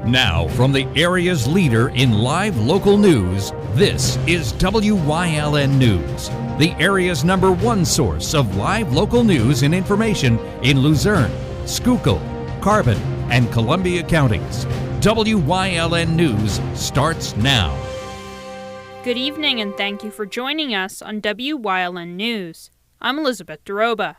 Now, from the area's leader in live local news, this is WYLN News, the area's #1 source of live local news and information in Luzerne, Schuylkill, Carbon, and Columbia counties. WYLN News starts now. Good evening and thank you for joining us on WYLN News. I'm Elizabeth Doroba.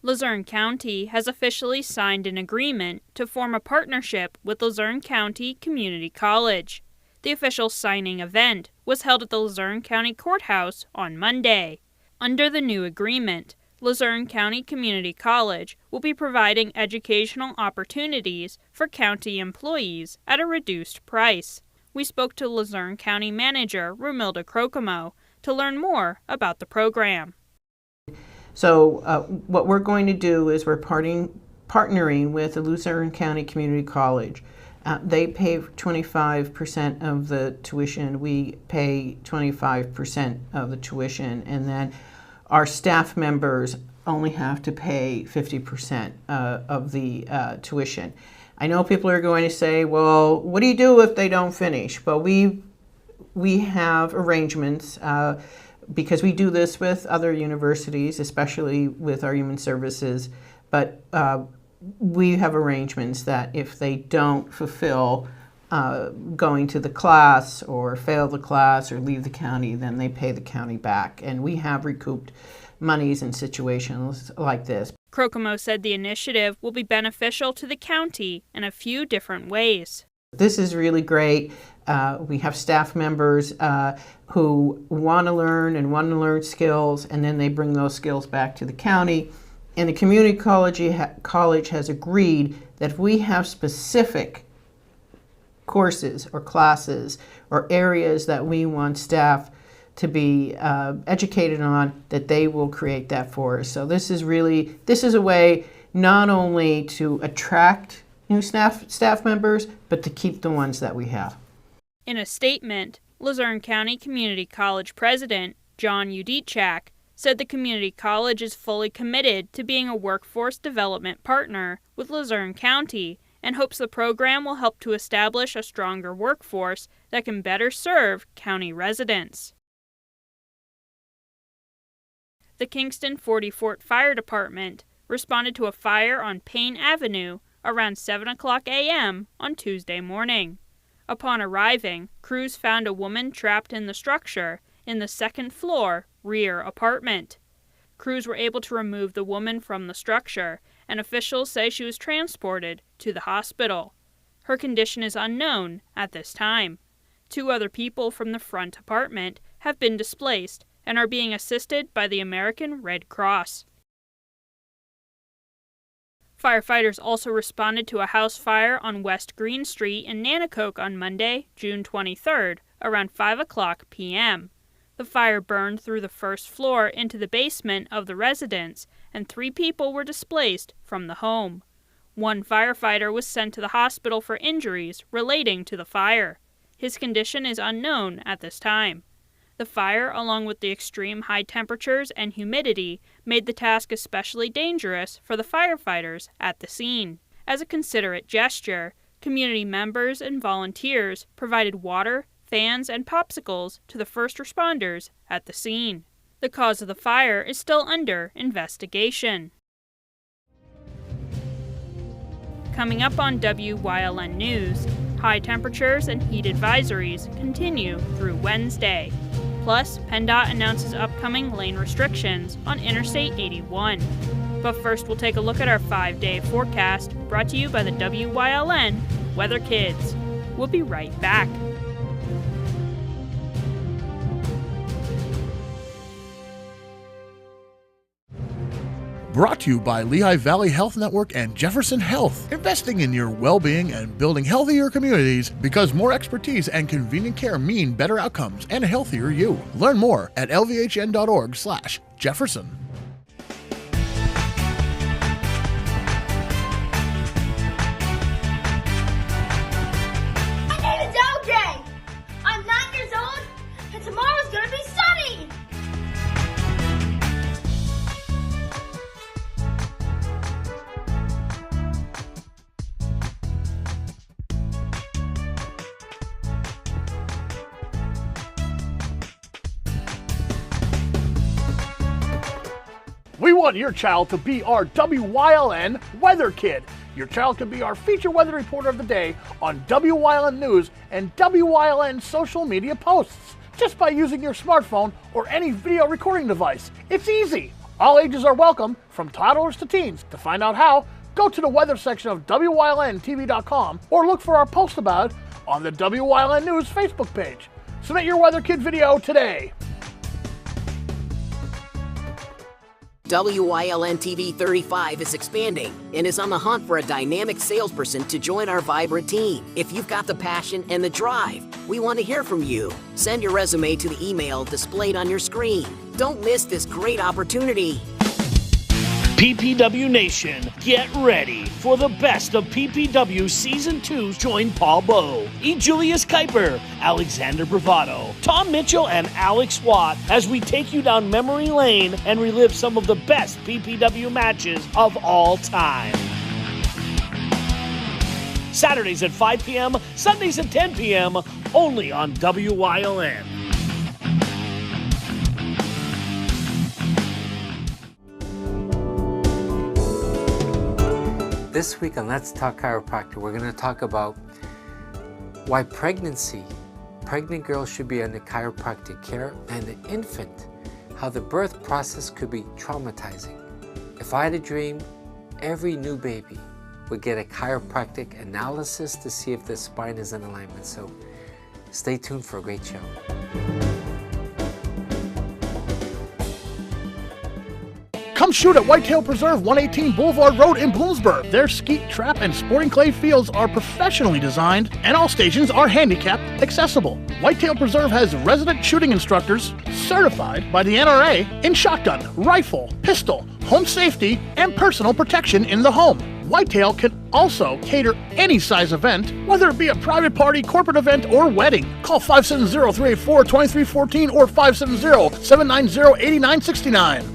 Luzerne County has officially signed an agreement to form a partnership with Luzerne County Community College. The official signing event was held at the Luzerne County Courthouse on Monday. Under the new agreement, Luzerne County Community College will be providing educational opportunities for county employees at a reduced price. We spoke to Luzerne County Manager Romilda Crocomo to learn more about the program. So what we're going to do is we're partnering with the Luzerne County Community College. They pay 25% of the tuition. We pay 25% of the tuition. And then our staff members only have to pay 50% of the tuition. I know people are going to say, well, what do you do if they don't finish? Well, we have arrangements because we do this with other universities, especially with our human services, but we have arrangements that if they don't fulfill going to the class or fail the class or leave the county, then they pay the county back. And we have recouped monies in situations like this. Crocomo said the initiative will be beneficial to the county in a few different ways. This is really great. We have staff members who want to learn skills, and then they bring those skills back to the county. And the community college has agreed that if we have specific courses or classes or areas that we want staff to be educated on, that they will create that for us. So this is a way not only to attract new staff members, but to keep the ones that we have. In a statement, Luzerne County Community College President John Udichak said the community college is fully committed to being a workforce development partner with Luzerne County and hopes the program will help to establish a stronger workforce that can better serve county residents. The Kingston 40 Fort Fire Department responded to a fire on Payne Avenue around 7 o'clock a.m. on Tuesday morning. Upon arriving, crews found a woman trapped in the structure in the second-floor rear apartment. Crews were able to remove the woman from the structure, and officials say she was transported to the hospital. Her condition is unknown at this time. 2 other people from the front apartment have been displaced and are being assisted by the American Red Cross. Firefighters also responded to a house fire on West Green Street in Nanticoke on Monday, June 23rd, around 5 o'clock p.m. The fire burned through the first floor into the basement of the residence, and 3 people were displaced from the home. 1 firefighter was sent to the hospital for injuries relating to the fire. His condition is unknown at this time. The fire, along with the extreme high temperatures and humidity, made the task especially dangerous for the firefighters at the scene. As a considerate gesture, community members and volunteers provided water, fans, and popsicles to the first responders at the scene. The cause of the fire is still under investigation. Coming up on WYLN News, high temperatures and heat advisories continue through Wednesday. Plus, PennDOT announces upcoming lane restrictions on Interstate 81. But first, we'll take a look at our 5-day forecast brought to you by the WYLN Weather Kids. We'll be right back. Brought to you by Lehigh Valley Health Network and Jefferson Health. Investing in your well-being and building healthier communities because more expertise and convenient care mean better outcomes and a healthier you. Learn more at lvhn.org/Jefferson. My name is LJ. I'm 9 years old, and tomorrow's gonna be sunny. We want your child to be our WYLN Weather Kid. Your child can be our feature weather reporter of the day on WYLN News and WYLN social media posts just by using your smartphone or any video recording device. It's easy. All ages are welcome, from toddlers to teens. To find out how, go to the weather section of WYLNTV.com or look for our post about it on the WYLN News Facebook page. Submit your Weather Kid video today. WYLN TV 35 is expanding and is on the hunt for a dynamic salesperson to join our vibrant team. If you've got the passion and the drive, we want to hear from you. Send your resume to the email displayed on your screen. Don't miss this great opportunity. PPW Nation, get ready for the best of PPW Season 2. Join Paul Bowe, E. Julius Kuiper, Alexander Bravado, Tom Mitchell, and Alex Watt as we take you down memory lane and relive some of the best PPW matches of all time. Saturdays at 5 p.m., Sundays at 10 p.m., only on WYLN. This week on Let's Talk Chiropractic, we're going to talk about why pregnant girls should be under chiropractic care, and the infant, how the birth process could be traumatizing. If I had a dream, every new baby would get a chiropractic analysis to see if the spine is in alignment. So stay tuned for a great show. Come shoot at Whitetail Preserve, 118 Boulevard Road in Bloomsburg. Their skeet, trap, and sporting clay fields are professionally designed, and all stations are handicap accessible. Whitetail Preserve has resident shooting instructors certified by the NRA in shotgun, rifle, pistol, home safety, and personal protection in the home. Whitetail can also cater any size event, whether it be a private party, corporate event, or wedding. Call 570-384-2314 or 570-790-8969.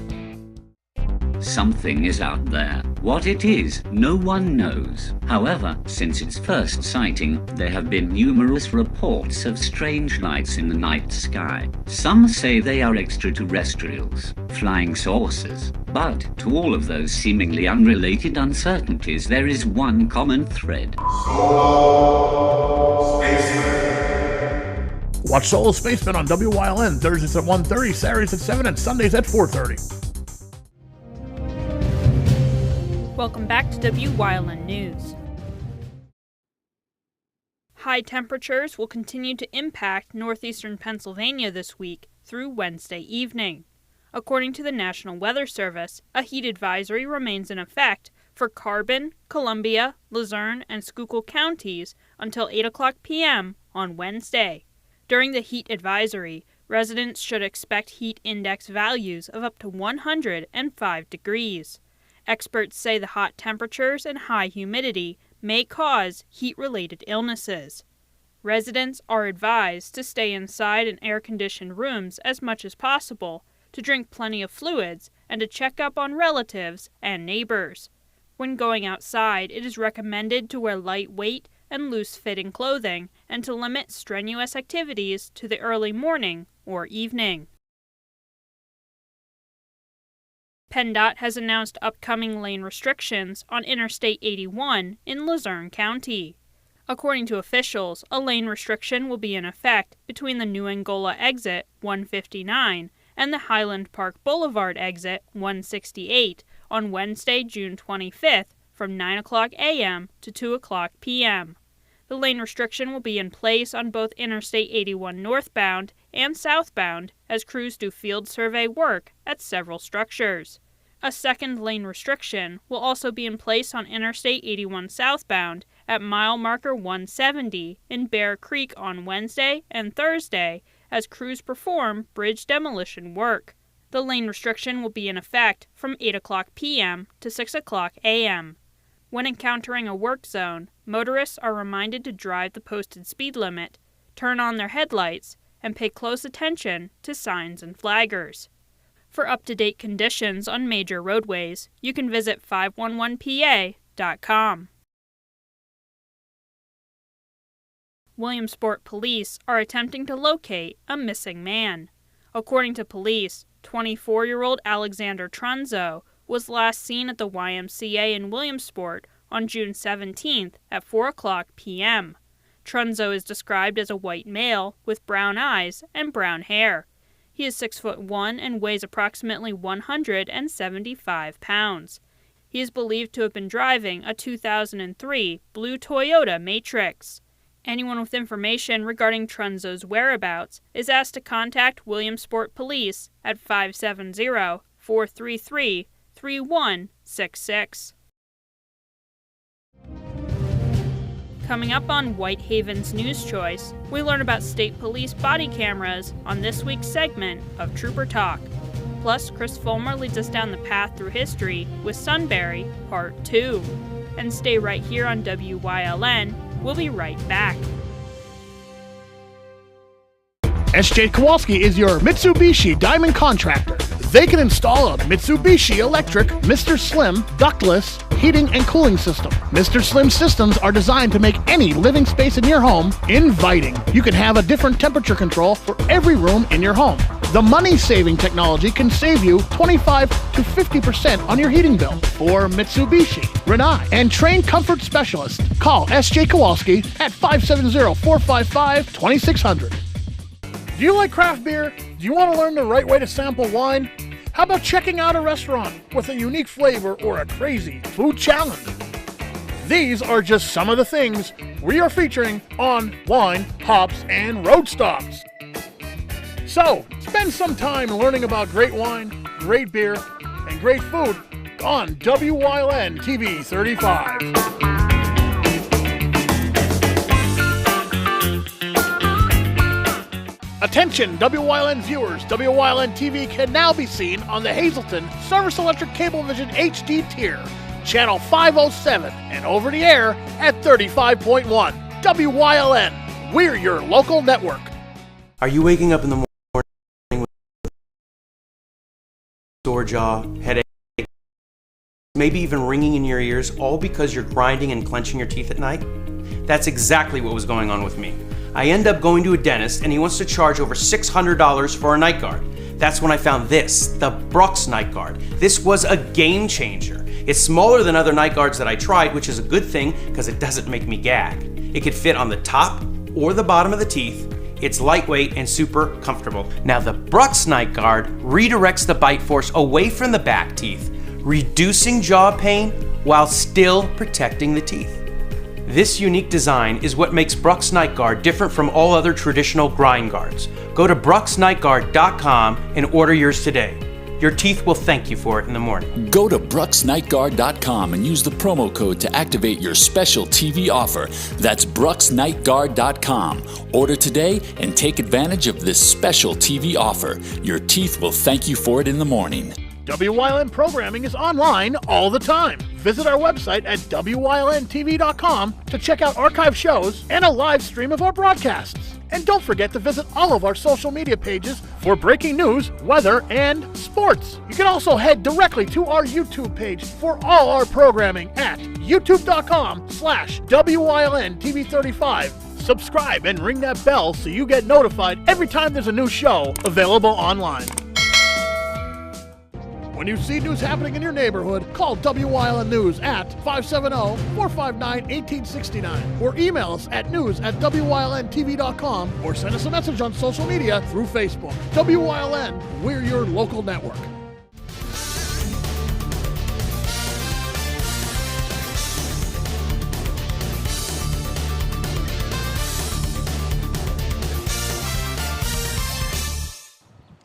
Something is out there. What it is, no one knows. However, since its first sighting, there have been numerous reports of strange lights in the night sky. Some say they are extraterrestrials, flying saucers. But to all of those seemingly unrelated uncertainties, there is one common thread. Solo Spaceman. Watch Solo Spaceman on WYLN Thursdays at 1:30, Saturdays at 7, and Sundays at 4:30. Welcome back to WYLN News. High temperatures will continue to impact northeastern Pennsylvania this week through Wednesday evening. According to the National Weather Service, a heat advisory remains in effect for Carbon, Columbia, Luzerne, and Schuylkill counties until 8 o'clock p.m. on Wednesday. During the heat advisory, residents should expect heat index values of up to 105 degrees. Experts say the hot temperatures and high humidity may cause heat-related illnesses. Residents are advised to stay inside in air-conditioned rooms as much as possible, to drink plenty of fluids, and to check up on relatives and neighbors. When going outside, it is recommended to wear lightweight and loose-fitting clothing and to limit strenuous activities to the early morning or evening. PennDOT has announced upcoming lane restrictions on Interstate 81 in Luzerne County. According to officials, a lane restriction will be in effect between the New Angola exit 159 and the Highland Park Boulevard exit 168 on Wednesday, June 25th from 9 o'clock a.m. to 2 o'clock p.m. The lane restriction will be in place on both Interstate 81 northbound and southbound as crews do field survey work at several structures. A second lane restriction will also be in place on Interstate 81 southbound at mile marker 170 in Bear Creek on Wednesday and Thursday as crews perform bridge demolition work. The lane restriction will be in effect from 8 o'clock p.m. to 6 o'clock a.m. When encountering a work zone, motorists are reminded to drive the posted speed limit, turn on their headlights, and pay close attention to signs and flaggers. For up-to-date conditions on major roadways, you can visit 511pa.com. Williamsport police are attempting to locate a missing man. According to police, 24-year-old Alexander Trunzo was last seen at the YMCA in Williamsport on June 17th at 4:00 p.m. Trunzo is described as a white male with brown eyes and brown hair. He is 6'1" and weighs approximately 175 pounds. He is believed to have been driving a 2003 blue Toyota Matrix. Anyone with information regarding Trunzo's whereabouts is asked to contact Williamsport Police at 570-433-3166. Coming up on Whitehaven's News Choice, we learn about state police body cameras on this week's segment of Trooper Talk. Plus, Chris Fulmer leads us down the path through history with Sunbury Part 2. And stay right here on WYLN. We'll be right back. SJ Kowalski is your Mitsubishi Diamond contractor. They can install a Mitsubishi electric Mr. Slim ductless heating and cooling system. Mr. Slim systems are designed to make any living space in your home inviting. You can have a different temperature control for every room in your home. The money-saving technology can save you 25 to 50% on your heating bill. For Mitsubishi, Rinnai, and trained comfort specialists, call SJ Kowalski at 570-455-2600. Do you like craft beer? Do you want to learn the right way to sample wine? How about checking out a restaurant with a unique flavor or a crazy food challenge? These are just some of the things we are featuring on Wine, Hops, and Road Stops. So, spend some time learning about great wine, great beer, and great food on WYLN TV 35. Attention, WYLN viewers, WYLN TV can now be seen on the Hazleton Service Electric Cablevision HD tier, channel 507, and over the air at 35.1. WYLN, we're your local network. Are you waking up in the morning with sore jaw, headache, maybe even ringing in your ears, all because you're grinding and clenching your teeth at night? That's exactly what was going on with me. I end up going to a dentist and he wants to charge over $600 for a night guard. That's when I found this, the Brooks Night Guard. This was a game changer. It's smaller than other night guards that I tried, which is a good thing because it doesn't make me gag. It could fit on the top or the bottom of the teeth. It's lightweight and super comfortable. Now the Brooks Night Guard redirects the bite force away from the back teeth, reducing jaw pain while still protecting the teeth. This unique design is what makes Brooks Night Guard different from all other traditional grind guards. Go to brooksnightguard.com and order yours today. Your teeth will thank you for it in the morning. Go to brooksnightguard.com and use the promo code to activate your special TV offer. That's brooksnightguard.com. Order today and take advantage of this special TV offer. Your teeth will thank you for it in the morning. WYLN programming is online all the time. Visit our website at WYLNTV.com to check out archive shows and a live stream of our broadcasts. And don't forget to visit all of our social media pages for breaking news, weather, and sports. You can also head directly to our YouTube page for all our programming at youtube.com/WYLNTV35. Subscribe and ring that bell so you get notified every time there's a new show available online. When you see news happening in your neighborhood, call WYLN News at 570-459-1869 or email us at news@WYLNTV.com or send us a message on social media through Facebook. WYLN, we're your local network.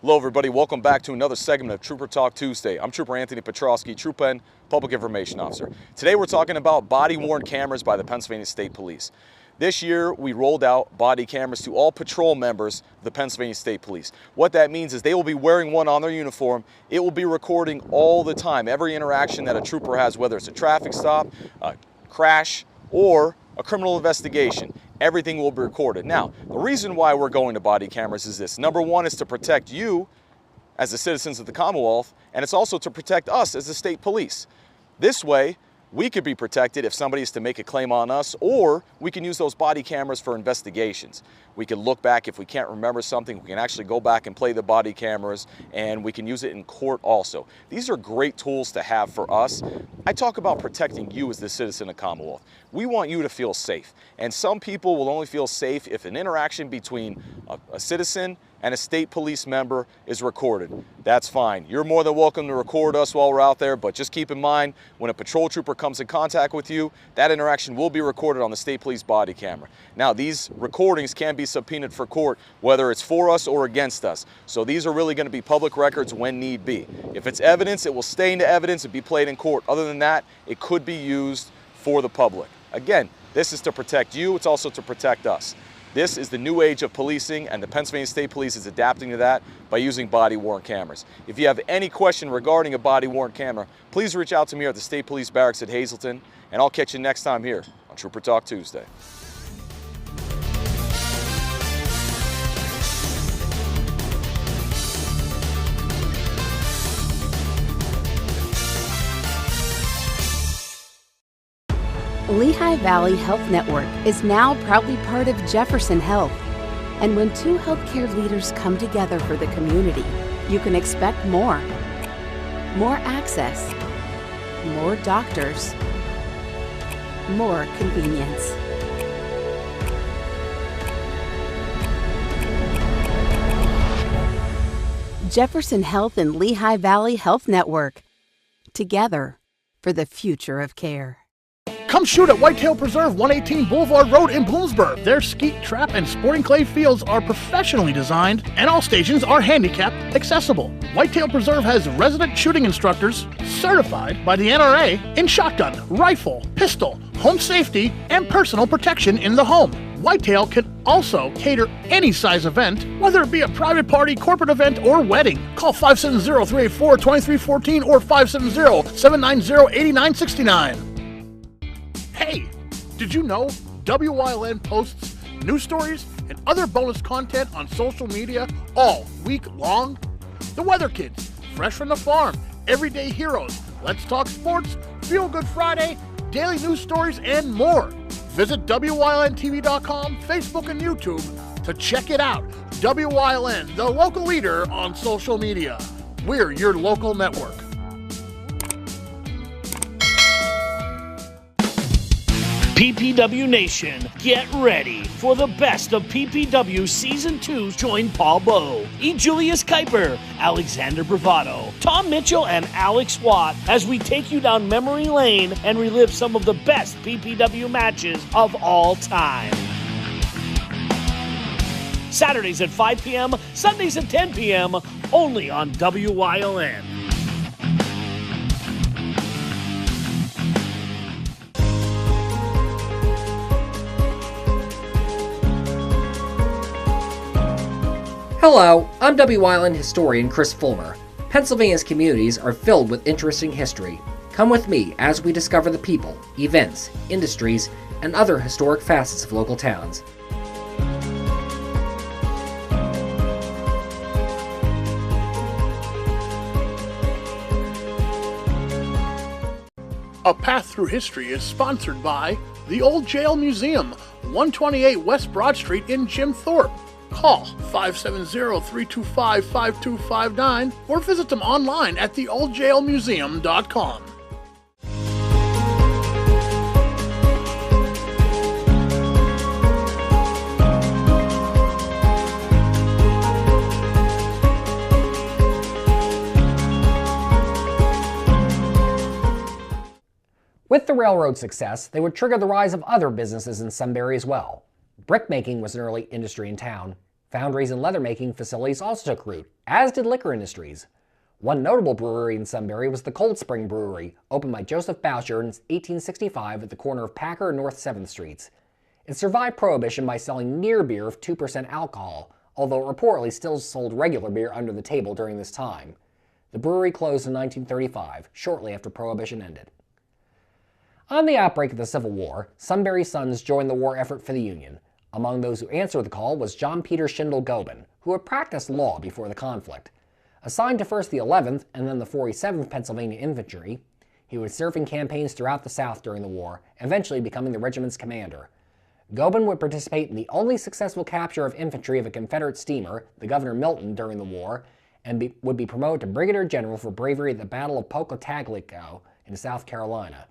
Hello everybody, welcome back to another segment of Trooper Talk Tuesday. I'm Trooper Anthony Petrosky, Troop N, Public Information Officer. Today we're talking about body-worn cameras by the Pennsylvania State Police. This year we rolled out body cameras to all patrol members of the Pennsylvania State Police. What that means is they will be wearing one on their uniform. It will be recording all the time, every interaction that a trooper has, whether it's a traffic stop, a crash, or a criminal investigation. Everything will be recorded. Now, the reason why we're going to body cameras is this. Number one is to protect you as the citizens of the Commonwealth, and it's also to protect us as the state police. This way, We could be protected if somebody is to make a claim on us, or we can use those body cameras for investigations. We can look back if we can't remember something, we can actually go back and play the body cameras, and we can use it in court also. These are great tools to have for us. I talk about protecting you as the citizen of Commonwealth. We want you to feel safe, and some people will only feel safe if an interaction between a citizen and a state police member is recorded. That's fine. You're more than welcome to record us while we're out there, but just keep in mind, when a patrol trooper comes in contact with you, that interaction will be recorded on the state police body camera. Now, these recordings can be subpoenaed for court, whether it's for us or against us. So these are really going to be public records when need be. If it's evidence, it will stay into evidence and be played in court. Other than that, it could be used for the public. Again, this is to protect you, it's also to protect us. This is the new age of policing, and the Pennsylvania State Police is adapting to that by using body-worn cameras. If you have any question regarding a body-worn camera, please reach out to me at the State Police Barracks at Hazleton, and I'll catch you next time here on Trooper Talk Tuesday. Lehigh Valley Health Network is now proudly part of Jefferson Health. And when two healthcare leaders come together for the community, you can expect more. More access, more doctors, more convenience. Jefferson Health and Lehigh Valley Health Network. Together for the future of care. Come shoot at Whitetail Preserve, 118 Boulevard Road in Bloomsburg. Their skeet, trap, and sporting clay fields are professionally designed, and all stations are handicap accessible. Whitetail Preserve has resident shooting instructors certified by the NRA in shotgun, rifle, pistol, home safety, and personal protection in the home. Whitetail can also cater any size event, whether it be a private party, corporate event, or wedding. Call 570-384-2314 or 570-790-8969. Hey, did you know Wyln posts news stories and other bonus content on social media all week long? The Weather Kids, Fresh from the Farm, Everyday Heroes, Let's Talk Sports, Feel Good Friday, daily news stories, and more. Visit WYLNTV.com, Facebook, and YouTube to check it out. Wyln, the local leader on social media. We're your local network. PPW Nation, get ready for the best of PPW Season 2. Join Paul Bowe, E. Julius Kuiper, Alexander Bravado, Tom Mitchell, and Alex Watt as we take you down memory lane and relive some of the best PPW matches of all time. Saturdays at 5 p.m., Sundays at 10 p.m., only on WYLN. Hello, I'm Wyln historian Chris Fulmer. Pennsylvania's communities are filled with interesting history. Come with me as we discover the people, events, industries, and other historic facets of local towns. A Path Through History is sponsored by the Old Jail Museum, 128 West Broad Street in Jim Thorpe. Call 570-325-5259 or visit them online at theoldjailmuseum.com. With the railroad success, they would trigger the rise of other businesses in Sunbury as well. Brickmaking was an early industry in town. Foundries and leather-making facilities also took root, as did liquor industries. One notable brewery in Sunbury was the Cold Spring Brewery, opened by Joseph Boucher in 1865 at the corner of Packer and North 7th Streets. It survived Prohibition by selling near beer of 2% alcohol, although it reportedly still sold regular beer under the table during this time. The brewery closed in 1935, shortly after Prohibition ended. On the outbreak of the Civil War, Sunbury's sons joined the war effort for the Union. Among those who answered the call was John Peter Schindel Gobin, who had practiced law before the conflict. Assigned to first the 11th and then the 47th Pennsylvania Infantry, He would serve in campaigns throughout the South during the war, eventually becoming the regiment's commander. Goeben would participate in the only successful capture of infantry of a Confederate steamer, the Governor Milton, during the war, and would be promoted to brigadier general for bravery at the Battle of Pocatalico in South Carolina.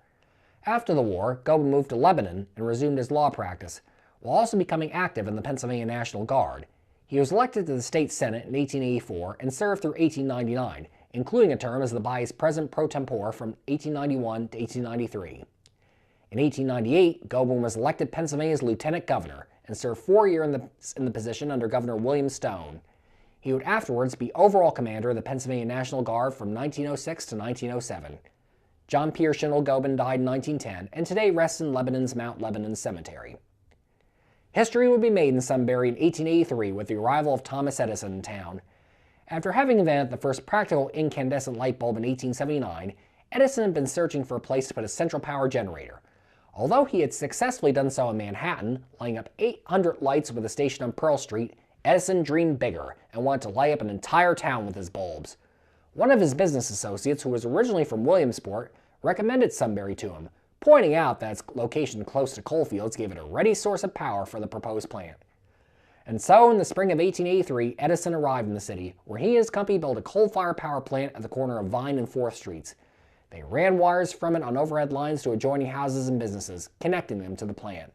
After the war, Goeben moved to Lebanon and resumed his law practice, while also becoming active in the Pennsylvania National Guard. He was elected to the state senate in 1884 and served through 1899, including a term as the vice president pro tempore from 1891 to 1893. In 1898, Goeben was elected Pennsylvania's lieutenant governor and served 4 years in the position under Governor William Stone. He would afterwards be overall commander of the Pennsylvania National Guard from 1906 to 1907. John Pierre Schindel Goeben died in 1910 and today rests in Lebanon's Mount Lebanon Cemetery. History would be made in Sunbury in 1883 with the arrival of Thomas Edison in town. After having invented the first practical incandescent light bulb in 1879, Edison had been searching for a place to put a central power generator. Although he had successfully done so in Manhattan, lighting up 800 lights with a station on Pearl Street, Edison dreamed bigger and wanted to light up an entire town with his bulbs. One of his business associates, who was originally from Williamsport, recommended Sunbury to him, pointing out that its location close to coal fields gave it a ready source of power for the proposed plant. And so, in the spring of 1883, Edison arrived in the city, where he and his company built a coal-fired power plant at the corner of Vine and 4th Streets. They ran wires from it on overhead lines to adjoining houses and businesses, connecting them to the plant.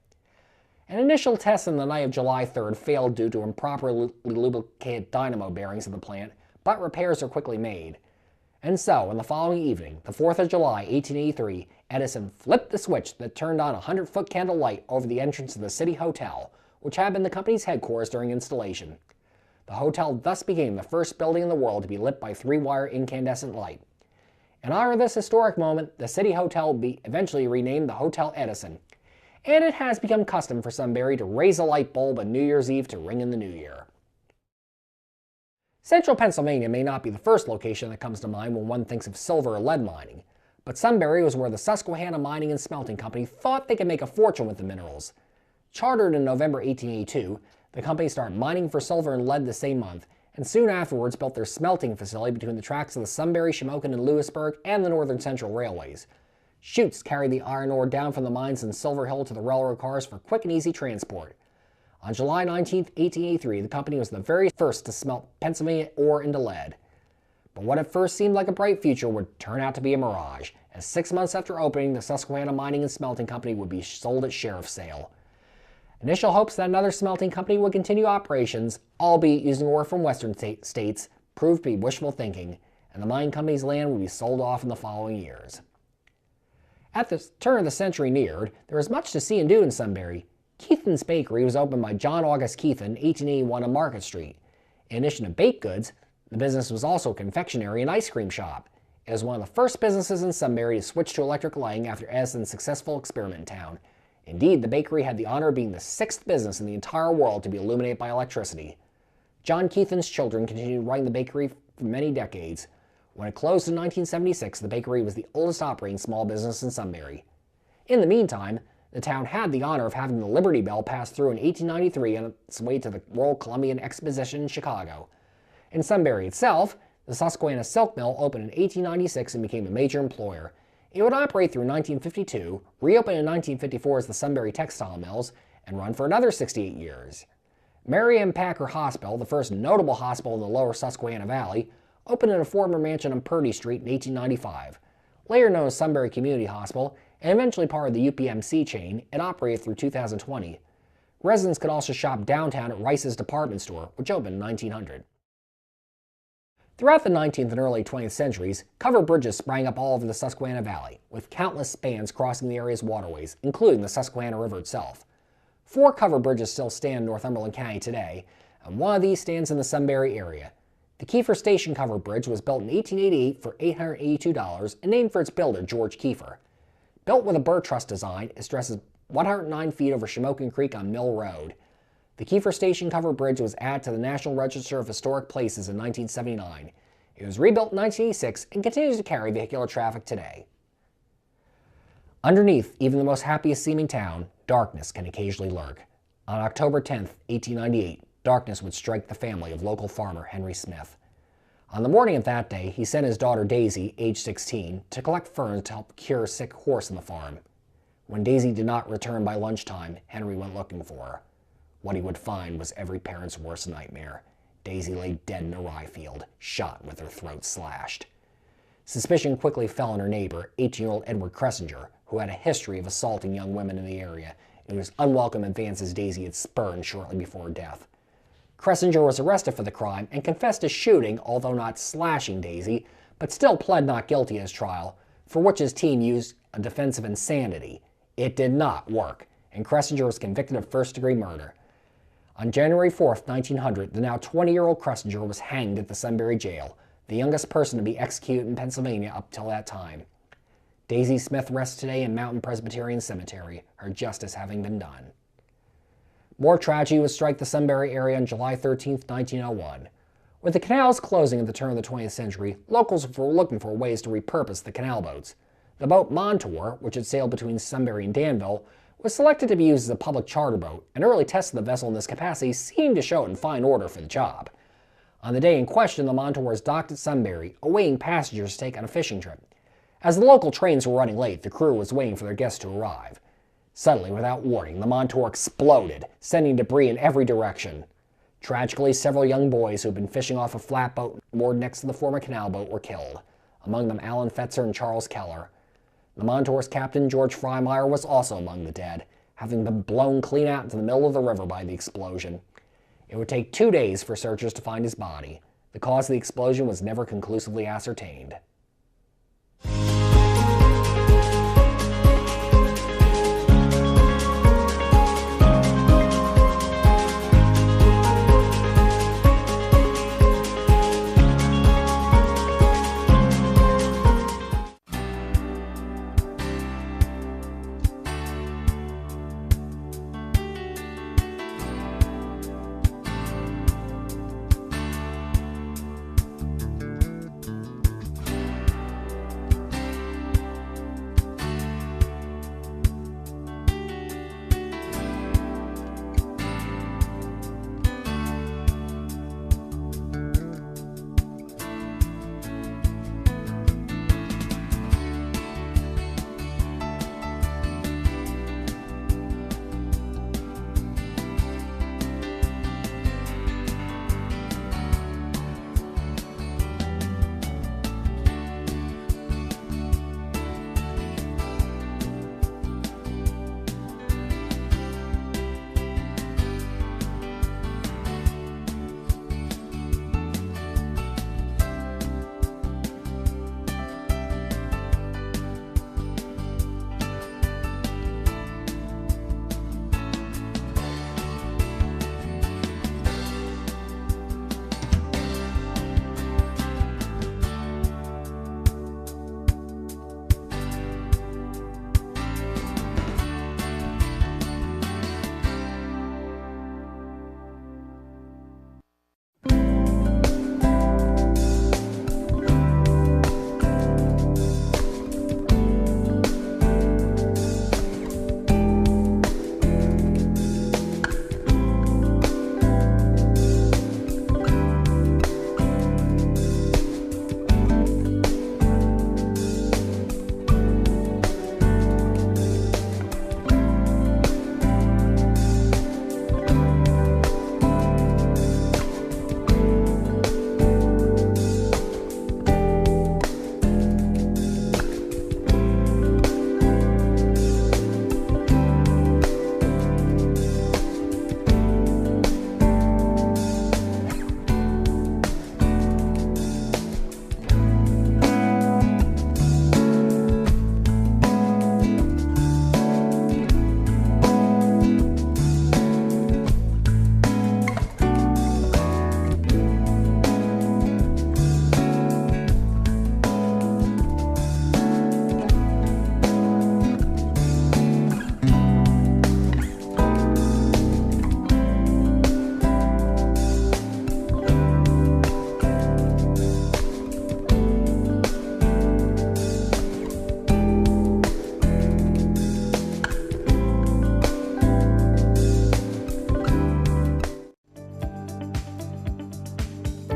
An initial test on the night of July 3rd failed due to improperly lubricated dynamo bearings of the plant, but repairs were quickly made. And so, on the following evening, the 4th of July, 1883, Edison flipped the switch that turned on a 100-foot candle light over the entrance of the City Hotel, which had been the company's headquarters during installation. The hotel thus became the first building in the world to be lit by 3-wire incandescent light. In honor of this historic moment, the City Hotel will be eventually renamed the Hotel Edison, and it has become custom for Sunbury to raise a light bulb on New Year's Eve to ring in the new year. Central Pennsylvania may not be the first location that comes to mind when one thinks of silver or lead mining, but Sunbury was where the Susquehanna Mining and Smelting Company thought they could make a fortune with the minerals. Chartered in November 1882, the company started mining for silver and lead the same month, and soon afterwards built their smelting facility between the tracks of the Sunbury, Shamokin, and Lewisburg and the Northern Central Railways. Chutes carried the iron ore down from the mines in Silver Hill to the railroad cars for quick and easy transport. On July 19, 1883, the company was the very first to smelt Pennsylvania ore into lead. But what at first seemed like a bright future would turn out to be a mirage, as 6 months after opening, the Susquehanna Mining and Smelting Company would be sold at sheriff's sale. Initial hopes that another smelting company would continue operations, albeit using ore from western states, proved to be wishful thinking, and the mine company's land would be sold off in the following years. At the turn of the century neared, there was much to see and do in Sunbury. Keithen's Bakery was opened by John August Keithen in 1881 on Market Street. In addition to baked goods, the business was also a confectionery and ice cream shop. It was one of the first businesses in Sunbury to switch to electric lighting after Edison's successful experiment in town. Indeed, the bakery had the honor of being the 6th business in the entire world to be illuminated by electricity. John Keithen's children continued running the bakery for many decades. When it closed in 1976, the bakery was the oldest operating small business in Sunbury. In the meantime, the town had the honor of having the Liberty Bell pass through in 1893 on its way to the Royal Columbian Exposition in Chicago. In Sunbury itself, the Susquehanna Silk Mill opened in 1896 and became a major employer. It would operate through 1952, reopen in 1954 as the Sunbury Textile Mills, and run for another 68 years. Mary M. Packer Hospital, the first notable hospital in the lower Susquehanna Valley, opened in a former mansion on Purdy Street in 1895. Later known as Sunbury Community Hospital, and eventually part of the UPMC chain, it operated through 2020. Residents could also shop downtown at Rice's Department Store, which opened in 1900. Throughout the 19th and early 20th centuries, covered bridges sprang up all over the Susquehanna Valley, with countless spans crossing the area's waterways, including the Susquehanna River itself. 4 covered bridges still stand in Northumberland County today, and one of these stands in the Sunbury area. The Kiefer Station covered bridge was built in 1888 for $882 and named for its builder, George Kiefer. Built with a bird truss design, it stretches 109 feet over Shamokin Creek on Mill Road. The Kiefer Station covered bridge was added to the National Register of Historic Places in 1979. It was rebuilt in 1986 and continues to carry vehicular traffic today. Underneath even the most happiest seeming town, darkness can occasionally lurk. On October 10, 1898, darkness would strike the family of local farmer Henry Smith. On the morning of that day, he sent his daughter Daisy, age 16, to collect ferns to help cure a sick horse on the farm. When Daisy did not return by lunchtime, Henry went looking for her. What he would find was every parent's worst nightmare. Daisy lay dead in a rye field, shot with her throat slashed. Suspicion quickly fell on her neighbor, 18-year-old Edward Cressinger, who had a history of assaulting young women in the area, and whose unwelcome advances Daisy had spurned shortly before her death. Cressinger was arrested for the crime and confessed to shooting, although not slashing Daisy, but still pled not guilty at his trial, for which his team used a defense of insanity. It did not work, and Cressinger was convicted of first-degree murder. On January 4, 1900, the now 20-year-old Cressinger was hanged at the Sunbury jail, the youngest person to be executed in Pennsylvania up till that time. Daisy Smith rests today in Mountain Presbyterian Cemetery, her justice having been done. More tragedy would strike the Sunbury area on July 13, 1901. With the canals closing at the turn of the 20th century, locals were looking for ways to repurpose the canal boats. The boat Montour, which had sailed between Sunbury and Danville, was selected to be used as a public charter boat, and early tests of the vessel in this capacity seemed to show it in fine order for the job. On the day in question, the Montour was docked at Sunbury, awaiting passengers to take on a fishing trip. As the local trains were running late, the crew was waiting for their guests to arrive. Suddenly, without warning, the Montour exploded, sending debris in every direction. Tragically, several young boys who had been fishing off a flatboat moored next to the former canal boat were killed, among them Alan Fetzer and Charles Keller. The Montour's captain, George Freimeyer, was also among the dead, having been blown clean out into the middle of the river by the explosion. It would take 2 days for searchers to find his body. The cause of the explosion was never conclusively ascertained.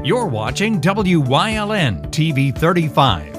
You're watching WYLN TV 35.